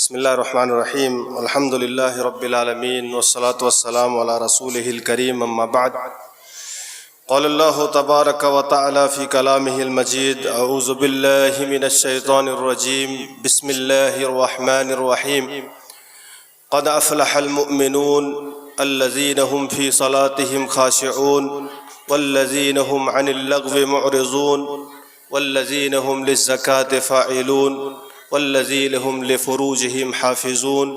بسم اللہ الرحمن الرحیم الحمد للہ رب العالمین والصلاة والسلام علی رسولہ الکریم اما بعد قال اللہ تبارک و تعالی فی کلامہ المجید اعوذ باللہ من الشیطان الرجیم بسم اللہ الرحمن الرحیم قد افلح المؤمنون الذین هم فی صلاتهم خاشعون والذین هم عن اللغو معرضون والذین هم للزکاة فاعلون والذین هم لفروجهم حافظون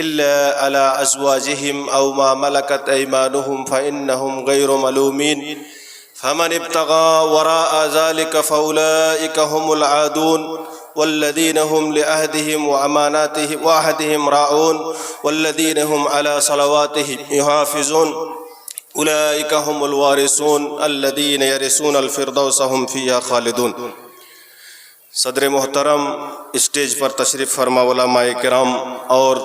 إلا على أزواجهم أو ما ملكت أيمانهم فإنهم غير ملومين فمن ابتغى وراء ذلك فأولئك هم العادون والذين هم لعهدهم وعهدهم راعون والذين هم على صلواتهم يحافظون أولئك هم الوارثون الذين يرثون الفردوس هم فيها خالدون۔ صدر محترم، اسٹیج پر تشریف فرما علماء کرام اور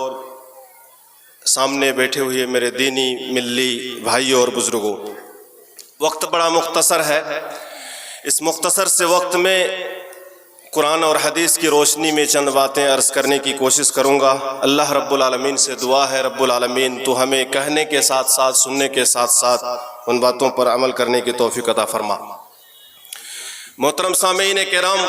سامنے بیٹھے ہوئے میرے دینی ملی بھائیوں اور بزرگوں، وقت بڑا مختصر ہے۔ اس مختصر سے وقت میں قرآن اور حدیث کی روشنی میں چند باتیں عرض کرنے کی کوشش کروں گا۔ اللہ رب العالمین سے دعا ہے، رب العالمین تو ہمیں کہنے کے ساتھ ساتھ سننے کے ساتھ ساتھ ان باتوں پر عمل کرنے کی توفیق عطا فرما۔ محترم سامعین کرام،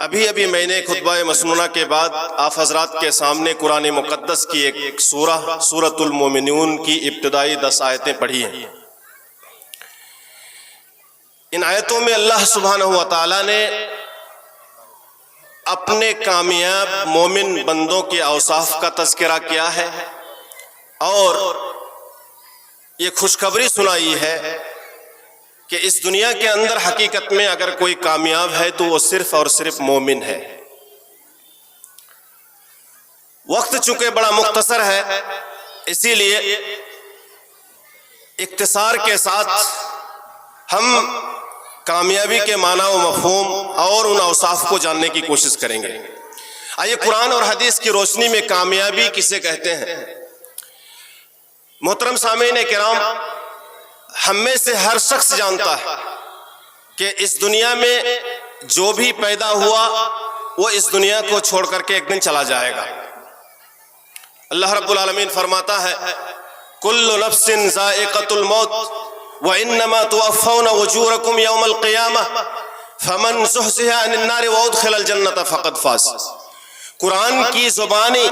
ابھی میں نے خطبہ مسنونہ کے بعد آپ حضرات کے سامنے قرآن مقدس کی ایک سورۃ المومنون کی ابتدائی 10 آیتیں پڑھی ہیں۔ ان آیتوں میں اللہ سبحانہ و تعالی نے اپنے کامیاب مومن بندوں کے اوصاف کا تذکرہ کیا ہے اور یہ خوشخبری سنائی ہے کہ اس دنیا کے اندر حقیقت میں اگر کوئی کامیاب ہے تو وہ صرف اور صرف مومن ہے۔ وقت چونکہ بڑا مختصر ہے، اسی لیے اختصار کے ساتھ ہم کامیابی کے معنی و مفہوم اور ان اوصاف کو جاننے کی کوشش کریں گے۔ آئیے قرآن اور حدیث کی روشنی میں کامیابی کسے کہتے ہیں؟ محترم سامعین کرام، ہم میں سے ہر شخص جانتا ہے کہ اس دنیا میں جو بھی پیدا ہوا وہ اس دنیا کو چھوڑ کر کے ایک دن چلا جائے گا۔ اللہ رب العالمین فرماتا ہے کل نفس ذائقۃ الموت وانما توفون اجورکم یوم القیامہ فمن زحزح عن النار وادخل الجنۃ فقد فاز۔ قرآن کی زبانی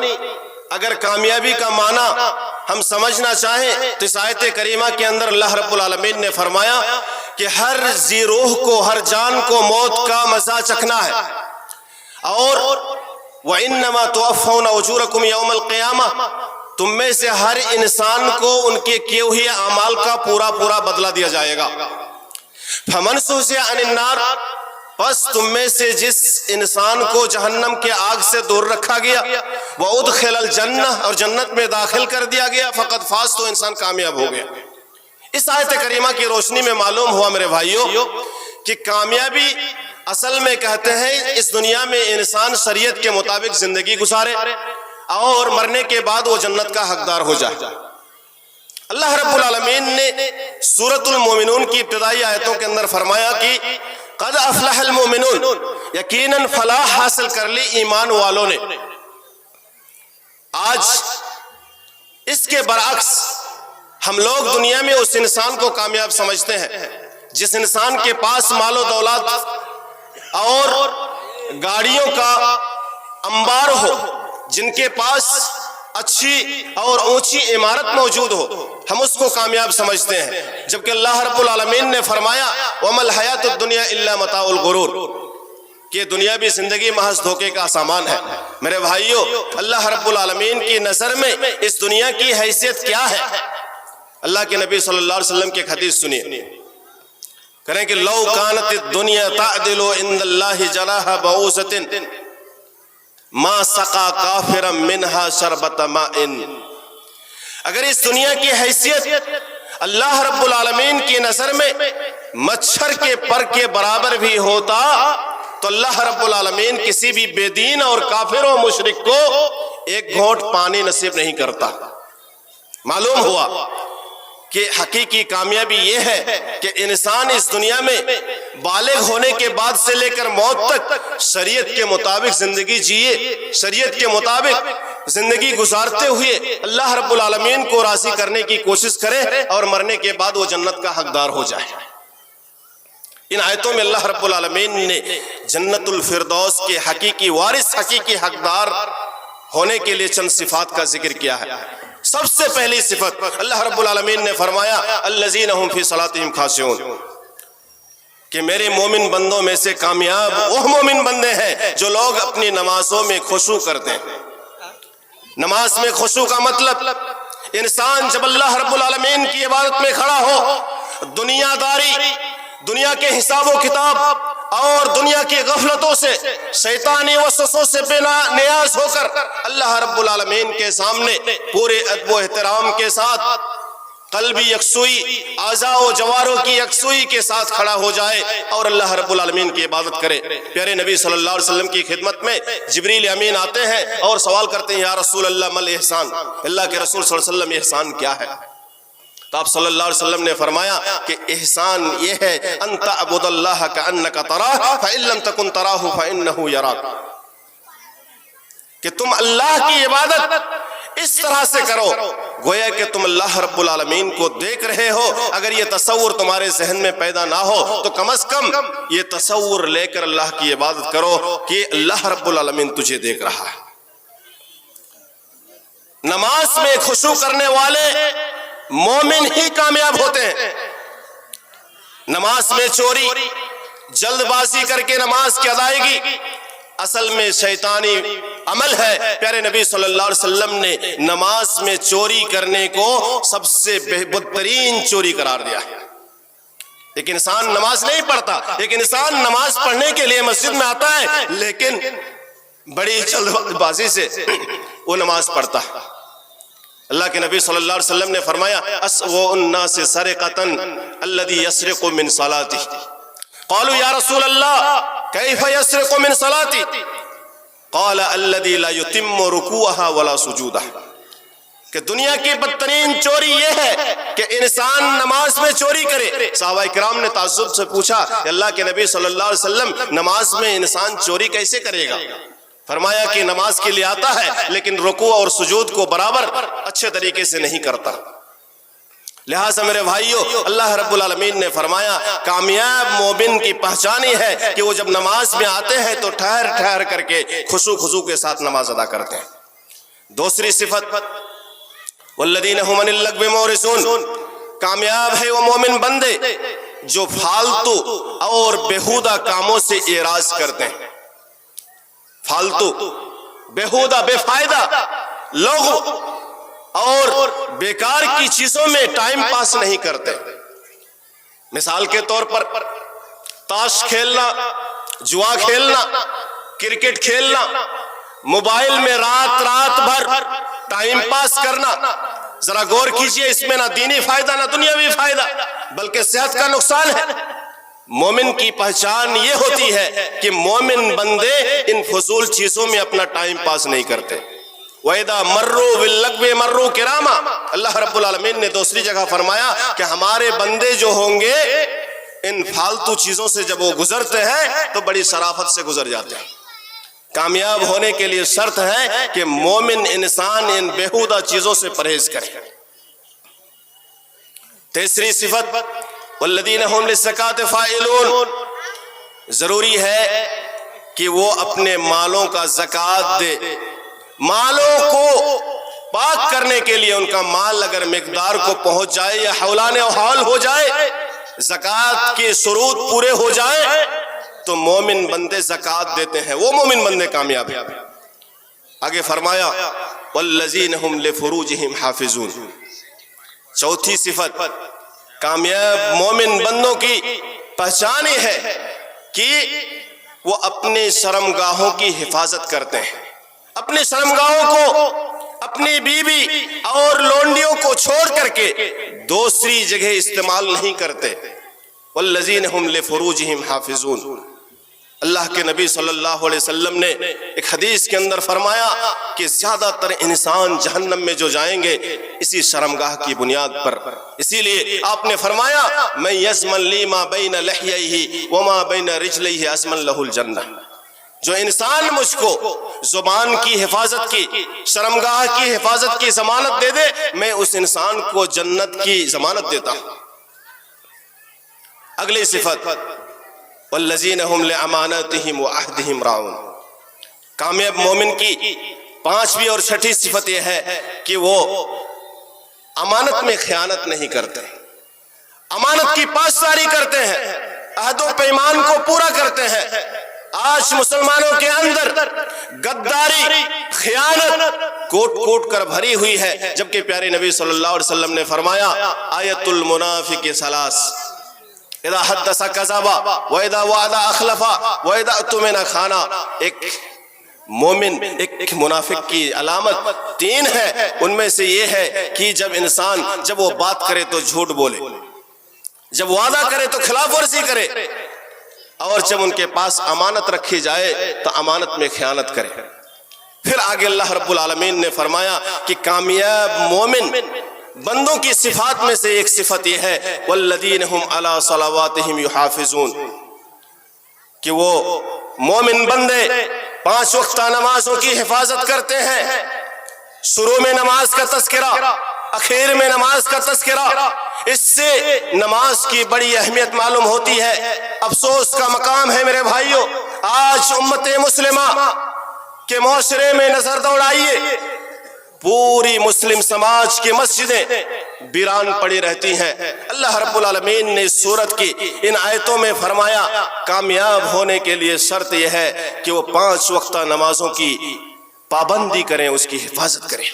اگر کامیابی کا معنی ہم سمجھنا چاہیں تو اس آیت کریمہ کے اندر اللہ رب العالمین نے فرمایا کہ ہر ذی روح کو، ہر جان کو موت کا مزہ چکھنا ہے، اور وَإِنَّمَا تُوَفَّوْنَ أُجُورَكُمْ يَوْمَ الْقِيَامَةِ تم میں سے ہر انسان کو ان کے کیے ہوئے اعمال کا پورا بدلہ دیا جائے گا۔ فَمَنْ زُحْزِحَ عَنِ النَّارِ بس تم میں سے جس انسان کو جہنم کے آگ سے دور رکھا گیا، وَأُدْخِلَ الْجَنَّةَ اور جنت میں داخل کر دیا گیا، فقط فاز تو انسان کامیاب ہو گیا۔ اس آیت کریمہ کی روشنی میں معلوم ہوا میرے بھائیوں کہ کامیابی اصل میں کہتے ہیں اس دنیا میں انسان شریعت کے مطابق زندگی گزارے اور مرنے کے بعد وہ جنت کا حقدار ہو جائے۔ اللہ رب العالمین نے سورۃ المومنون کی ابتدائی آیتوں کے اندر فرمایا کہ قد افلح المؤمنون، یقیناً فلاح حاصل کر لی ایمان والوں نے۔ آج اس کے برعکس ہم لوگ دنیا میں اس انسان کو کامیاب سمجھتے ہیں جس انسان کے پاس مال و دولت اور گاڑیوں کا انبار ہو، جن کے پاس اچھی اور اونچی عمارت موجود ہو، ہم اس کو کامیاب سمجھتے ہیں، جبکہ اللہ رب العالمین نے فرمایا وَمَا الْحَيَاةُ الدُّنْيَا إِلَّا مَتَاعُ الْغُرُورِ کہ دنیاوی زندگی محض دھوکے کا سامان ہے۔ میرے بھائیوں، اللہ رب العالمین کی نظر میں اس دنیا کی حیثیت کیا ہے؟ اللہ کے نبی صلی اللہ علیہ وسلم کی ایک حدیث سنیے، کریں کہ لو کانت الدنیا تعدل عند اللہ جناح بعوضۃ ما سقا کافرا منہا شربت ماء۔ اگر اس دنیا کی حیثیت اللہ رب العالمین کی نظر میں مچھر کے پر کے برابر بھی ہوتا تو اللہ رب العالمین کسی بھی بے دین اور کافر و مشرک کو ایک گھونٹ پانی نصیب نہیں کرتا۔ معلوم ہوا کہ حقیقی کامیابی یہ ہے کہ انسان اس دنیا میں بالغ ہونے کے بعد سے لے کر موت تک شریعت کے مطابق زندگی جیے، شریعت کے مطابق زندگی گزارتے ہوئے اللہ رب العالمین کو راضی کرنے کی کوشش کرے اور مرنے کے بعد وہ جنت کا حقدار ہو جائے۔ ان آیتوں میں اللہ رب العالمین نے جنت الفردوس کے حقیقی وارث، حقیقی حقدار ہونے کے لیے چند صفات کا ذکر کیا ہے۔ سب سے پہلی صفت اللہ رب العالمین نے فرمایا الذین هم فی صلاتہم خاشعون، کہ میرے مومن بندوں میں سے کامیاب وہ مومن بندے ہیں جو لوگ اپنی نمازوں میں خشوع کرتے ہیں۔ نماز میں خشوع کا مطلب انسان جب اللہ رب العالمین کی عبادت میں کھڑا ہو، دنیا داری، دنیا کے حساب و کتاب اور دنیا کی غفلتوں سے، شیطانی وسوسوں سے بے نیاز ہو کر اللہ رب العالمین کے سامنے پورے ادب و احترام کے ساتھ، قلبی یکسوئی، اعضاء و جواروں کی یکسوئی کے ساتھ کھڑا ہو جائے اور اللہ رب العالمین کی عبادت کرے۔ پیارے نبی صلی اللہ علیہ وسلم کی خدمت میں جبریل امین آتے ہیں اور سوال کرتے ہیں یا رسول اللہ مل احسان، اللہ کے رسول صلی اللہ علیہ وسلم احسان کیا ہے؟ تو آپ صلی اللہ علیہ وسلم نے فرمایا کہ احسان یہ ہے ان تعبد اللہ کأنک تراہ فإن لم تکن تراہ فإنہ یراک، کہ تم اللہ کی عبادت اس طرح سے کرو گویا کہ تم اللہ رب العالمین کو دیکھ رہے ہو۔ اگر یہ تصور تمہارے ذہن میں پیدا نہ ہو تو کم از کم یہ تصور لے کر اللہ کی عبادت کرو کہ اللہ رب العالمین تجھے دیکھ رہا ہے۔ نماز میں خشوع کرنے والے مومن ہی کامیاب ہوتے ہیں۔ نماز میں چوری، جلد بازی کر کے نماز کی ادائیگی اصل میں شیطانی عمل ہے۔ پیارے نبی صلی اللہ علیہ وسلم نے نماز میں چوری کرنے کو سب سے بدترین چوری قرار دیا ہے۔ ایک انسان نماز نہیں پڑھتا، ایک انسان نماز پڑھنے کے لیے مسجد میں آتا ہے لیکن بڑی جلد بازی سے وہ نماز پڑھتا ہے۔ اللہ کے نبی صلی اللہ علیہ وسلم نے فرمایا اسوأ الناس سرقۃ الذی یسرق من صلاتہ، قالوا یا رسول اللہ کیف یسرق من صلاتہ، قال الذی لا یتم رکوعها ولا سجودها، کہ دنیا کی بدترین چوری یہ ہے کہ انسان نماز میں چوری کرے۔ صحابہ کرام نے تعجب سے پوچھا کہ اللہ کے نبی صلی اللہ علیہ وسلم نماز میں انسان چوری کیسے کرے گا؟ فرمایا کہ نماز کے لیے آتا ہے لیکن رکوع اور سجود کو برابر اچھے طریقے سے نہیں کرتا۔ لہٰذا میرے بھائیوں، اللہ رب العالمین نے فرمایا کامیاب مومن کی پہچان ہی ہے کہ وہ جب نماز میں آتے ہیں تو ٹھہر ٹھہر کر کے خضوع کے ساتھ نماز ادا کرتے ہیں۔ دوسری صفت والذین هم عن اللغو معرضون، کامیاب ہے وہ مومن بندے جو فالتو اور بیہودہ کاموں سے اعراض کرتے ہیں۔ فالتو، بیہودہ، بے فائدہ لوگ اور بیکار کی چیزوں میں ٹائم پاس نہیں کرتے۔ مثال کے طور پر تاش کھیلنا، جوا کھیلنا، کرکٹ کھیلنا، موبائل میں رات بھر ٹائم پاس کرنا، ذرا غور کیجئے اس میں نہ دینی فائدہ نہ دنیاوی فائدہ بلکہ صحت کا نقصان ہے۔ مومن کی پہچان یہ ہوتی ہے کہ مومن بندے ان فضول چیزوں میں اپنا ٹائم پاس نہیں کرتے۔ وَإِذَا مَرُّوا بِاللَّغْوِ مَرُّوا كِرَامًا، اللہ رب العالمین نے دوسری جگہ فرمایا کہ ہمارے بندے جو ہوں گے ان فالتو چیزوں سے جب وہ گزرتے ہیں تو بڑی شرافت سے گزر جاتے ہیں۔ کامیاب ہونے کے لیے شرط ہے کہ مومن انسان ان بیہودہ چیزوں سے پرہیز کرے۔ تیسری صفت والذین هم للزکاۃ فاعلون، ضروری ہے کہ وہ اپنے مالوں کا زکوٰۃ دے۔ مالوں کو پاک کرنے کے لیے ان کا مال اگر مقدار کو پہنچ جائے یا حولان حول ہو جائے، زکوٰۃ کے شروط پورے ہو جائے تو مومن بندے زکوٰۃ دیتے ہیں، وہ مومن بندے کامیاب ہیں۔ آگے فرمایا والذین هم لفروجہم حافظون، چوتھی صفت کامیاب مومن بندوں کی پہچان یہ ہے کہ وہ اپنے شرمگاہوں کی حفاظت کرتے ہیں۔ اپنے شرمگاہوں کو، اپنی بیوی اور لونڈیوں کو چھوڑ کر کے دوسری جگہ استعمال نہیں کرتے۔ والذین هم لفروجہم حافظون، اللہ کے نبی صلی اللہ علیہ وسلم نے ایک حدیث کے اندر فرمایا کہ زیادہ تر انسان جہنم میں جو جائیں گے اسی شرمگاہ کی بنیاد پر، اسی لیے آپ نے فرمایا میں یضمن لی ما بین لحییہ وما بین رجلیہ ازمن لہ الجنہ، جو انسان مجھ کو زبان کی حفاظت کی، شرمگاہ کی حفاظت کی ضمانت دے دے، میں اس انسان کو جنت کی ضمانت دیتا ہوں۔ اگلی صفت والذین هم لاماناتهم وعہدهم راعون، کامیاب مومن کی پانچویں اور چھٹی صفت یہ ہے کہ وہ امانت میں خیانت نہیں کرتے، امانت کی پاسداری کرتے ہیں، عہد و پیمان کو پورا کرتے ہیں۔ آج مسلمانوں کے اندر غداری، خیانت کوٹ کوٹ کر بھری ہوئی ہے، جبکہ پیارے نبی صلی اللہ علیہ وسلم نے فرمایا آیت المنافق ثلاث، اذا حدث کذب واذا وعد اخلف واذا اؤتمن خان۔ ایک مومن، ایک منافق کی علامت تین ہے، ان میں سے یہ ہے کہ جب وہ بات کرے تو جھوٹ بولے، جب وعدہ کرے تو خلاف ورزی کرے، اور جب ان کے پاس امانت رکھی جائے تو امانت میں خیانت کرے۔ پھر آگے اللہ رب العالمین نے فرمایا کہ کامیاب مومن بندوں کی صفات میں سے ایک صفت یہ ہے والذین هم علی صلواتہم یحافظون، کہ وہ مومن بندے 5 وقتہ نمازوں کی حفاظت کرتے ہیں۔ شروع میں نماز کا تذکرہ، اخیر میں نماز کا تذکرہ، اس سے نماز کی بڑی اہمیت معلوم ہوتی ہے۔ افسوس کا مقام ہے میرے بھائیوں، آج امت مسلمہ کے معاشرے میں نظر دوڑائیے، پوری مسلم سماج کی مسجدیں ویران پڑی رہتی ہیں۔ اللہ رب العالمین نے اس سورت کی ان آیتوں میں فرمایا کامیاب ہونے کے لیے شرط یہ ہے کہ وہ 5 وقتہ نمازوں کی پابندی کریں، اس کی حفاظت کریں۔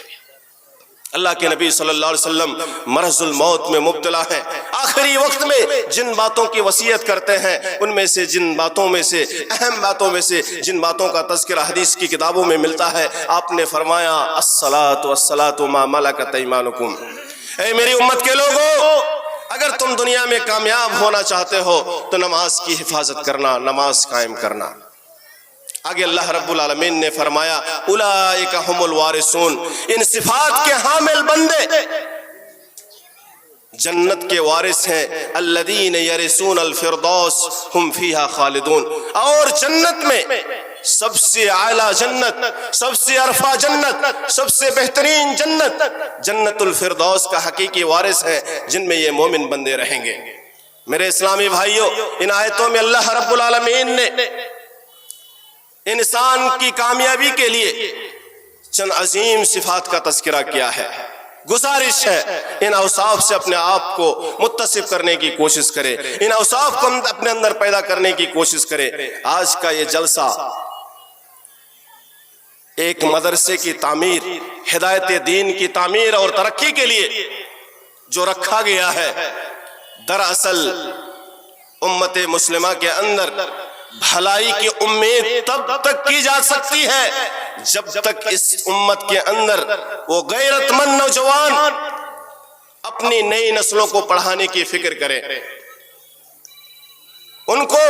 اللہ کے نبی صلی اللہ علیہ وسلم مرض الموت میں مبتلا ہیں، آخری وقت میں جن باتوں کی وصیت کرتے ہیں ان میں سے اہم باتوں میں سے جن باتوں کا تذکرہ حدیث کی کتابوں میں ملتا ہے، آپ نے فرمایا الصلاۃ والصلاۃ ما ملکت ایمانکم، اے میری امت کے لوگوں، اگر تم دنیا میں کامیاب ہونا چاہتے ہو تو نماز کی حفاظت کرنا، نماز قائم کرنا۔ آگے اللہ رب العالمین نے فرمایا اولئک هم الوارثون، ان صفات کے حامل بندے جنت کے وارث ہیں، الذین یرثون الفردوس هم فیہا خالدون، اور جنت میں سب سے اعلیٰ جنت، سب سے عرفہ جنت، سب سے بہترین جنت، جنت الفردوس کا حقیقی وارث ہے جن میں یہ مومن بندے رہیں گے۔ میرے اسلامی بھائیوں، ان آیتوں میں اللہ رب العالمین نے انسان کی کامیابی کے لیے چند عظیم صفات کا تذکرہ کیا ہے۔ گزارش ہے ان اوصاف سے اپنے آپ کو متصف کرنے کی کوشش کرے، ان اوصاف کو اپنے اندر پیدا کرنے کی کوشش کرے۔ آج کا یہ جلسہ ایک مدرسے کی تعمیر، ہدایت دین کی تعمیر اور ترقی کے لیے جو رکھا گیا ہے، دراصل امت مسلمہ کے اندر بھلائی کی امید تب تک کی جا سکتی ہے جب تک اس امت کے اندر وہ غیرت مند نوجوان اپنی نئی نسلوں کو پڑھانے کی فکر کرے، ان کو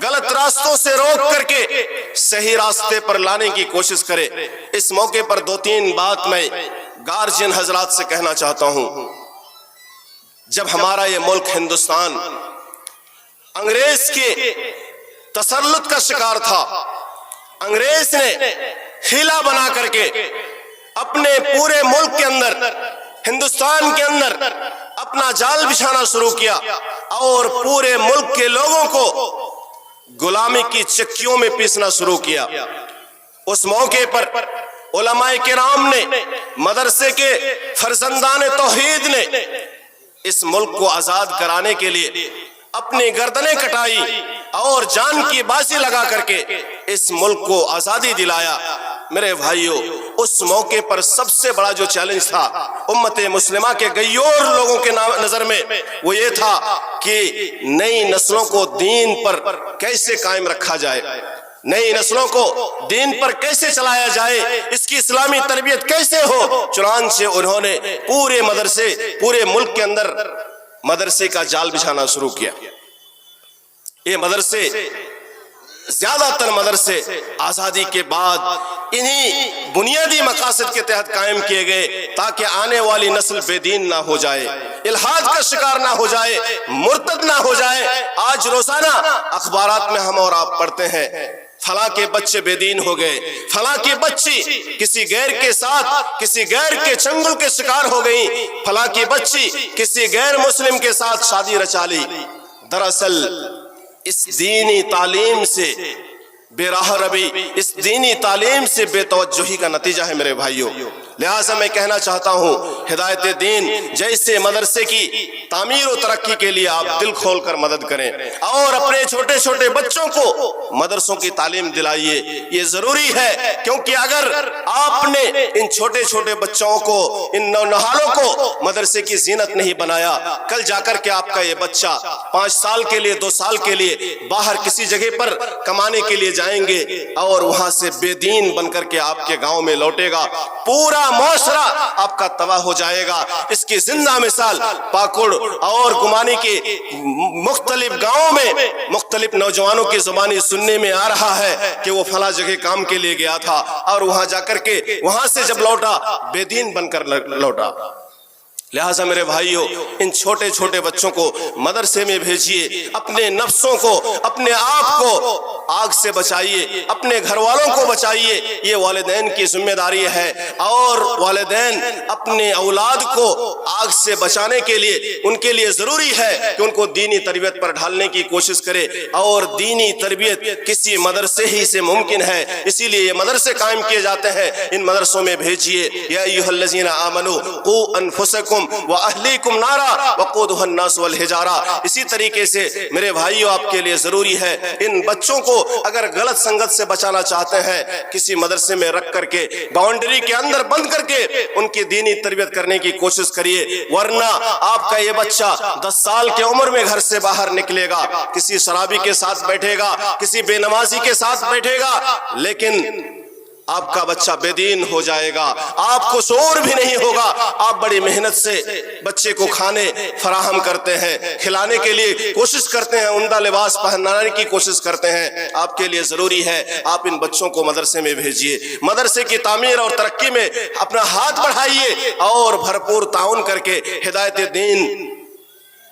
غلط راستوں سے روک کر کے صحیح راستے پر لانے کی کوشش کرے۔ اس موقع پر 2-3 بات میں گارجین حضرات سے کہنا چاہتا ہوں۔ جب ہمارا یہ ملک ہندوستان انگریز کے تسلط کا شکار تھا، انگریز نے ہیلا بنا کر کے اپنے پورے ملک کے اندر، ہندوستان کے اندر اپنا جال بچھانا شروع کیا اور پورے ملک کے لوگوں کو غلامی کی چکیوں میں پیسنا شروع کیا۔ اس موقع پر علماء کرام نے، مدرسے کے فرزندان توحید نے اس ملک کو آزاد کرانے کے لیے اپنی گردنیں کٹائی اور جان کی بازی لگا کر کے اس ملک کو آزادی دلایا۔ میرے بھائیوں، اس موقع پر سب سے بڑا جو چیلنج تھا امت مسلمہ کے غیور لوگوں کے نظر میں، وہ یہ تھا کہ نئی نسلوں کو دین پر کیسے قائم رکھا جائے، نئی نسلوں کو دین پر کیسے چلایا جائے، اس کی اسلامی تربیت کیسے ہو۔ چنانچہ انہوں نے پورے ملک کے اندر مدرسے کا جال بچھانا شروع کیا۔ یہ مدرسے زیادہ تر مدرسے آزادی کے بعد انہی بنیادی مقاصد کے تحت قائم کیے گئے تاکہ آنے والی نسل بے دین نہ ہو جائے، الحاد کا شکار نہ ہو جائے، مرتد نہ ہو جائے۔ آج روزانہ اخبارات میں ہم اور آپ پڑھتے ہیں فلاں کے بچے بے دین ہو گئے، فلاں کی بچی کسی غیر کے ساتھ کسی غیر کے چنگل کے شکار ہو گئی، فلاں کی بچی کسی غیر مسلم کے ساتھ شادی رچا لی۔ دراصل اس دینی تعلیم سے بے راہ روی، اس دینی تعلیم سے بے توجہی کا نتیجہ ہے میرے بھائیوں۔ لہٰذا میں کہنا چاہتا ہوں ہدایت دین جیسے مدرسے کی تعمیر و ترقی کے لیے آپ دل کھول کر مدد کریں اور اپنے چھوٹے چھوٹے بچوں کو مدرسوں کی تعلیم دلائیے۔ یہ ضروری ہے کیونکہ اگر آپ نے ان چھوٹے چھوٹے بچوں کو، ان نونہالوں کو مدرسے کی زینت نہیں بنایا، کل جا کر کے آپ کا یہ بچہ 5 سال کے لیے 2 سال کے لیے باہر کسی جگہ پر کمانے کے لیے جائیں گے اور وہاں سے بے دین بن کر کے آپ کے گاؤں میں لوٹے گا، پورا معاشرہ آپ کا تباہ ہو جائے گا۔ اس کی زندہ مثال پاکڑ اور گمانی کے مختلف گاؤں میں مختلف نوجوانوں کی زبانی سننے میں آ رہا ہے کہ وہ فلاں جگہ کام کے لیے گیا تھا اور وہاں جا کر کے وہاں سے جب لوٹا بے دین بن کر لوٹا۔ لہٰذا میرے بھائیوں ان چھوٹے چھوٹے بچوں کو مدرسے میں بھیجیے، اپنے نفسوں کو، اپنے آپ کو آگ سے بچائیے، اپنے گھر والوں کو بچائیے۔ یہ والدین کی ذمہ داری ہے اور والدین اپنے اولاد کو آگ سے بچانے کے لیے ان کے لیے ضروری ہے کہ ان کو دینی تربیت پر ڈھالنے کی کوشش کرے، اور دینی تربیت کسی مدرسے ہی سے ممکن ہے، اسی لیے یہ مدرسے قائم کیے جاتے ہیں۔ ان مدرسوں میں بھیجیے۔ یا ایھا الذین آمنوا قوا انفسکم وَأَهْلِيكُمْ نَارًا وَقُودُهَا النَّاسُ وَالْحِجَارَةُ۔ اسی طریقے سے میرے بھائیوں آپ کے لیے ضروری ہے ان بچوں کو اگر غلط سنگت سے بچانا چاہتے ہیں کسی مدرسے میں رکھ کر کے باؤنڈری کے اندر بند کر کے ان کی دینی تربیت کرنے کی کوشش کریے، ورنہ آپ کا یہ بچہ 10 سال کی عمر میں گھر سے باہر نکلے گا، کسی شرابی کے ساتھ بیٹھے گا، کسی بے نمازی کے ساتھ بیٹھے گا، لیکن آپ کا بچہ بے دین ہو جائے گا، آپ کو شعور بھی نہیں ہوگا۔ آپ بڑی محنت سے بچے کو کھانے فراہم کرتے ہیں، کھلانے کے لیے کوشش کرتے ہیں، عمدہ لباس پہنانے کی کوشش کرتے ہیں۔ آپ کے لیے ضروری ہے آپ ان بچوں کو مدرسے میں بھیجیے، مدرسے کی تعمیر اور ترقی میں اپنا ہاتھ بڑھائیے اور بھرپور تعاون کر کے ہدایت دین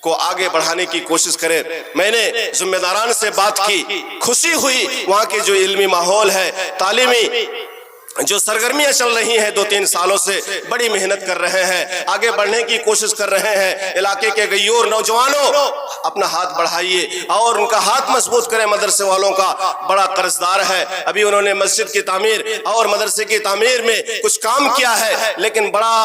کو آگے بڑھانے کی کوشش کریں۔ میں نے ذمہ داران سے بات کی، خوشی ہوئی وہاں کے جو علمی ماحول ہے، تعلیمی جو سرگرمیاں چل رہی ہیں 2-3 سالوں سے بڑی محنت کر رہے ہیں، آگے بڑھنے کی کوشش کر رہے ہیں۔ علاقے کے غیور نوجوانوں اپنا ہاتھ بڑھائیے اور ان کا ہاتھ مضبوط کریں۔ مدرسے والوں کا بڑا قرض دار ہے، ابھی انہوں نے مسجد کی تعمیر اور مدرسے کی تعمیر میں کچھ کام کیا ہے لیکن بڑا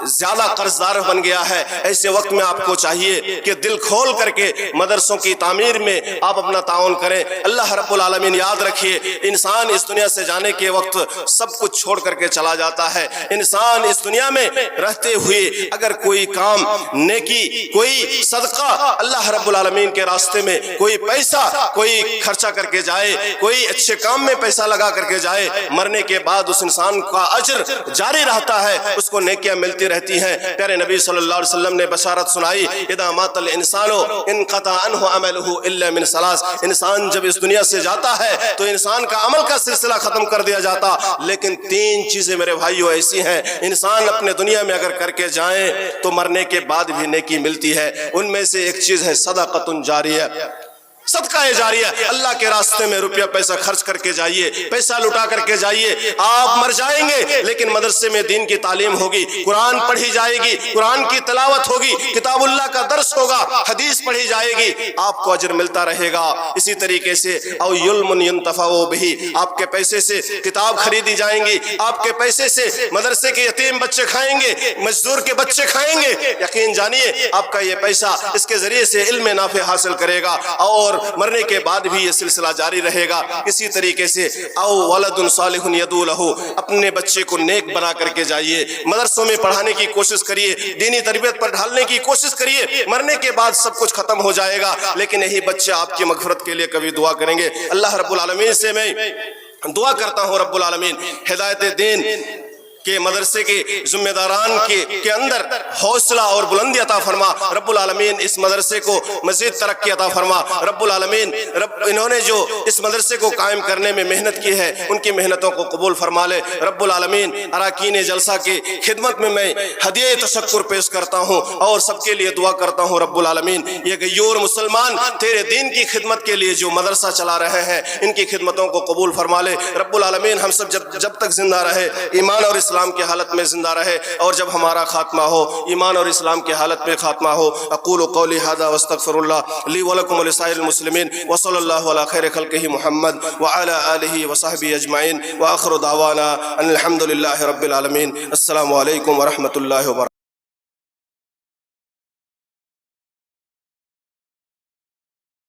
زیادہ قرض دار بن گیا ہے۔ ایسے وقت میں آپ کو چاہیے کہ دل کھول کر کے مدرسوں کی تعمیر میں آپ اپنا تعاون کریں۔ اللہ رب العالمین یاد رکھیے انسان اس دنیا سے جانے کے وقت سب کچھ چھوڑ کر کے چلا جاتا ہے۔ انسان اس دنیا میں رہتے ہوئے اگر کوئی کام، نیکی، کوئی صدقہ اللہ رب العالمین کے راستے میں کوئی پیسہ کوئی خرچہ کر کے جائے، کوئی اچھے کام میں پیسہ لگا کر کے جائے، مرنے کے بعد اس انسان کا اجر جاری رہتا ہے، اس کو نیکیاں ملتی رہتی ہیں۔ پیارے نبی صلی اللہ علیہ وسلم نے بشارت سنائی، اذا مات الانسان انقطع عنہ عملہ الا من ثلاث۔ انسان جب اس دنیا سے جاتا ہے تو انسان کا عمل کا سلسلہ ختم کر دیا جاتا، لیکن 3 چیزیں میرے بھائیوں ایسی ہیں انسان اپنے دنیا میں اگر کر کے جائیں تو مرنے کے بعد بھی نیکی ملتی ہے۔ ان میں سے ایک چیز ہے صدقۃ جاریہ، صدقہ جاریہ۔ اللہ کے راستے میں روپیہ پیسہ خرچ کر کے جائیے، پیسہ لٹا کر کے جائیے، آپ مر جائیں گے لیکن مدرسے میں دین کی تعلیم ہوگی، قرآن پڑھی جائے گی، قرآن کی تلاوت ہوگی، کتاب اللہ کا درس ہوگا، حدیث پڑھی جائے گی، آپ کو اجر ملتا رہے گا۔ اسی طریقے سے او یلم ینتفع بہ، آپ کے پیسے سے کتاب خریدی جائیں گی، آپ کے پیسے سے مدرسے کے یتیم بچے کھائیں گے، مزدور کے بچے کھائیں گے۔ یقین جانیے آپ کا یہ پیسہ اس کے ذریعے سے علم نافع حاصل کرے گا اور مرنے کے بعد بھی یہ سلسلہ جاری رہے گا۔ اسی طریقے سے او ولد صالح یدعو لہ، اپنے بچے کو نیک بنا کر کے جائیے، مدرسوں میں پڑھانے کی کوشش کریے، دینی تربیت پر ڈھالنے کی کوشش کریے۔ مرنے کے بعد سب کچھ ختم ہو جائے گا لیکن یہی بچے آپ کی مغفرت کے لیے کبھی دعا کریں گے۔ اللہ رب العالمین سے میں دعا کرتا ہوں رب العالمین ہدایت دین کہ مدرسے کے ذمہ داران کے اندر حوصلہ اور بلندی عطا فرما رب العالمین، اس مدرسے کو مزید ترقی عطا فرما رب العالمین۔ انہوں نے جو اس مدرسے کو قائم کرنے میں محنت کی ہے ان کی محنتوں کو قبول فرما لے رب العالمین۔ اراکین جلسہ کی خدمت میں ہدیہ تشکر پیش کرتا ہوں اور سب کے لیے دعا کرتا ہوں رب العالمین، یہ غیور مسلمان تیرے دین کی خدمت کے لیے جو مدرسہ چلا رہے ہیں ان کی خدمتوں کو قبول فرما لے رب العالمین۔ ہم سب جب تک زندہ رہے ایمان اور اسلام کی حالت میں زندہ رہے، اور جب ہمارا خاتمہ ہو ایمان اور اسلام کی حالت میں خاتمہ ہو۔ اقول قولی ھذا واستغفر اللہ لی ولکم ولسائر المسلمین، وصلی اللہ علی خیر خلقہ محمد وعلی آلہ وصحبہ اجمعین، وآخر دعوانا ان الحمد للہ رب العالمین۔ السلام علیکم ورحمۃ اللہ وبرکاتہ۔